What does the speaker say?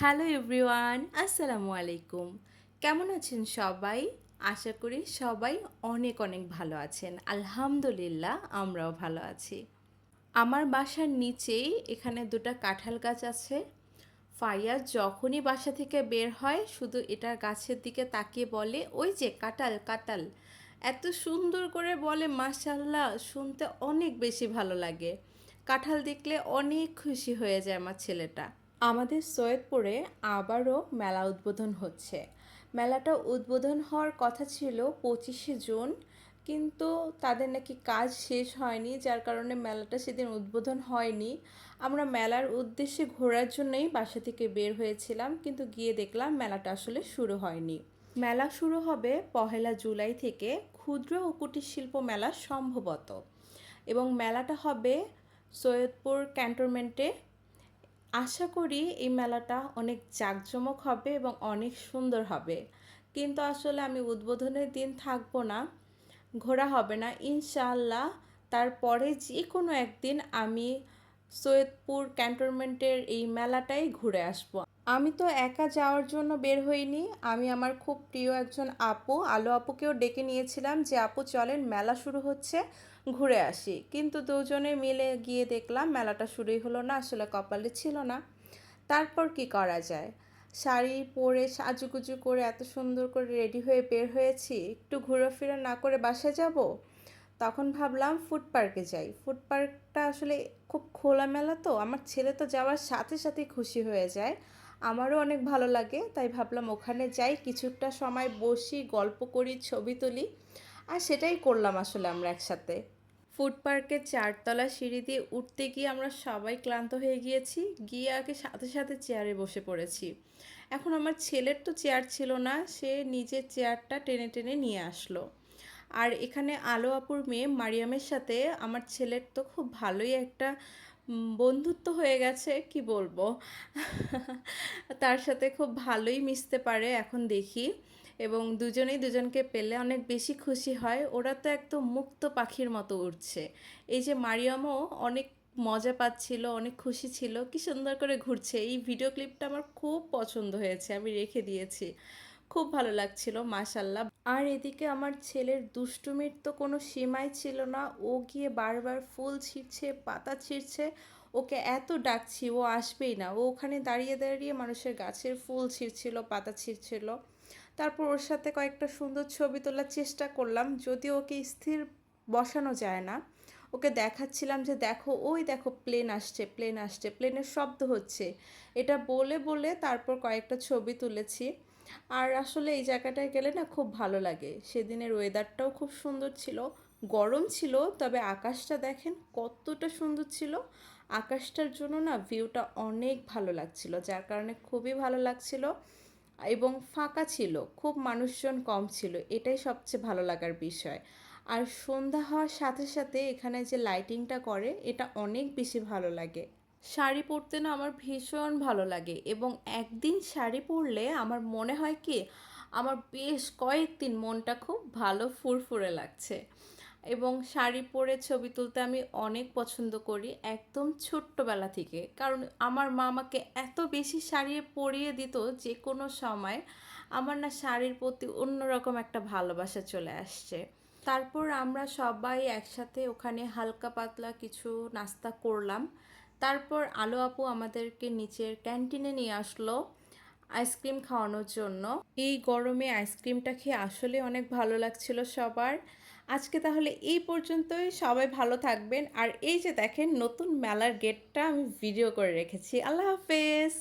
Hello everyone, আসসালামু আলাইকুম। কেমন আছেন সবাই? আশা করি সবাই অনেক অনেক ভালো আছেন। আলহামদুলিল্লাহ, আমরাও ভালো আছি। আমার বাসার নিচেই এখানে দুটো কাঁঠাল গাছ আছে। ফাইয়াজ যখনই বাসা থেকে বের হয় শুধু এটার গাছের দিকে তাকিয়ে বলে, ওই যে কাঁঠাল কাঁঠাল। এত সুন্দর করে বলে, মাশাল্লাহ, শুনতে অনেক বেশি ভালো লাগে। কাঁঠাল দেখলে অনেক খুশি হয়ে যায় আমার ছেলেটা। আমাদের সৈয়দপুরে আবারও মেলা উদ্বোধন হচ্ছে। মেলাটা উদ্বোধন হওয়ার কথা ছিল 25শে জুন, কিন্তু তাদের নাকি কাজ শেষ হয়নি, যার কারণে মেলাটা সেদিন উদ্বোধন হয়নি। আমরা মেলার উদ্দেশ্যে ঘোরার জন্যই বাসা থেকে বের হয়েছিলাম, কিন্তু গিয়ে দেখলাম মেলাটা আসলে শুরু হয়নি। মেলা শুরু হবে 1লা জুলাই থেকে, ক্ষুদ্র ও কুটির শিল্প মেলা সম্ভবত, এবং মেলাটা হবে সৈয়দপুর ক্যান্টনমেন্টে। আশা করি এই মেলাটা অনেক জাঁকজমক হবে এবং অনেক সুন্দর হবে, কিন্তু আসলে আমি উদ্বোধনের দিন থাকবো না, ঘোরা হবে না ইনশাআল্লাহ। তারপরে যে কোনো একদিন আমি সৈয়দপুর ক্যান্টনমেন্টের এই মেলাটাই ঘুরে আসবো। আমি তো একা যাওয়ার জন্য বের হইনি, আমি আমার খুব প্রিয় একজন আপু, আলো আপুকেও ডেকে নিয়েছিলাম যে আপু চলেন, মেলা শুরু হচ্ছে, ঘুরে আসি। কিন্তু দুজনে মিলে গিয়ে দেখলাম মেলাটা শুরুই হলো না, আসলে কপালে ছিল না। তারপর কি করা যায়, শাড়ি পরে সাজুগুজু করে এত সুন্দর করে রেডি হয়ে বের হয়েছি, একটু ঘোরাফেরা না করে বাসায় যাব। তখন ভাবলাম ফুড পার্কে যাই। ফুড পার্কটা আসলে খুব খোলামেলা, তো আমার ছেলে তো যাওয়ার সাথে সাথেই খুশি হয়ে যায়, আমারও অনেক ভালো লাগে। তাই ভাবলাম ওখানে যাই, কিছুটা সময় বসি, গল্প করি, ছবি তুলি, আর সেটাই করলাম আসলে আমরা একসাথে। ফুড পার্কের 4তলা সিঁড়ি দিয়ে উঠতে গিয়ে আমরা সবাই ক্লান্ত হয়ে গিয়েছি, গিয়ে আগে সাথে সাথে চেয়ারে বসে পড়েছি। এখন আমার ছেলের তো চেয়ার ছিল না, সে নিজের চেয়ারটা টেনে টেনে নিয়ে আসলো। আর এখানে আলো আপুর মেয়ে মারিয়ামের সাথে আমার ছেলের তো খুব ভালোই একটা বন্ধুত্ব হয়ে গেছে, কি বলবো। তার সাথে খুব ভালোই মিশতে পারে এখন দেখি, এবং দুজনেই দুজনকে পেলে অনেক বেশি খুশি হয়। ওরা তো একদম মুক্ত পাখির মতো উড়ছে। এই যে মারিয়ামও অনেক মজা পাচ্ছিল, অনেক খুশি ছিল, কি সুন্দর করে ঘুরছে। এই ভিডিও ক্লিপটা আমার খুব পছন্দ হয়েছে, আমি রেখে দিয়েছি, খুব ভালো লাগছিল মাশাল্লাহ। আর এদিকে আমার ছেলের দুষ্টুমির তো কোনো সীমাই ছিল না, ও গিয়ে বারবার ফুল ছিঁড়ছে, পাতা ছিঁড়ছে। ওকে এত ডাকছি, ও আসবেই না, ও ওখানে দাঁড়িয়ে দাঁড়িয়ে মানুষের গাছের ফুল ছিঁড়ছিল, পাতা ছিঁড়ছিল। তারপর ওর সাথে কয়েকটা সুন্দর ছবি তোলার চেষ্টা করলাম, যদিও ওকে স্থির বসানো যায় না। ওকে দেখাচ্ছিলাম যে দেখো, ওই দেখো প্লেন আসছে, প্লেন আসছে, প্লেনের শব্দ হচ্ছে, এটা বলে বলে তারপর কয়েকটা ছবি তুলেছি। আর আসলে এই জায়গাটায় গেলে না খুব ভালো লাগে। সেদিনের ওয়েদারটাও খুব সুন্দর ছিল, গরম ছিল, তবে আকাশটা দেখেন কতটা সুন্দর ছিল। আকাশটার জন্য না ভিউটা অনেক ভালো লাগছিল, যার কারণে খুবই ভালো লাগছিল। এবং ফাঁকা ছিল, খুব মানুষজন কম ছিল, এটাই সবচেয়ে ভালো লাগার বিষয়। আর সন্ধ্যা হওয়ার সাথে সাথে এখানে যে লাইটিংটা করে, এটা অনেক বেশি ভালো লাগে। শাড়ি পরতে না আমার ভীষণ ভালো লাগে, এবং একদিন শাড়ি পরলে আমার মনে হয় কি, আমার বেশ কয়েকদিন মনটা খুব ভালো ফুরফুরে লাগছে। এবং শাড়ি পরে ছবি তুলতে আমি অনেক পছন্দ করি, একদম ছোট্টবেলা থেকে, কারণ আমার মা আমাকে এত বেশি শাড়ি পরিয়ে দিত যে কোনো সময়, আমার না শাড়ির প্রতি অন্যরকম একটা ভালোবাসা চলে আসছে। তারপর আমরা সবাই একসাথে ওখানে হালকা পাতলা কিছু নাস্তা করলাম। তারপর আলো আপু আমাদেরকে নিচের ক্যান্টিনে নিয়ে আসলো আইসক্রিম খাওয়ানোর জন্য। এই গরমে আইসক্রিমটা খেয়ে আসলে অনেক ভালো লাগছিল সবার। আজকে তাহলে এই পর্যন্তই, সবাই ভালো থাকবেন। আর এই যে দেখেন নতুন মেলার গেটটা আমি ভিডিও করে রেখেছি। আল্লাহ হাফেজ।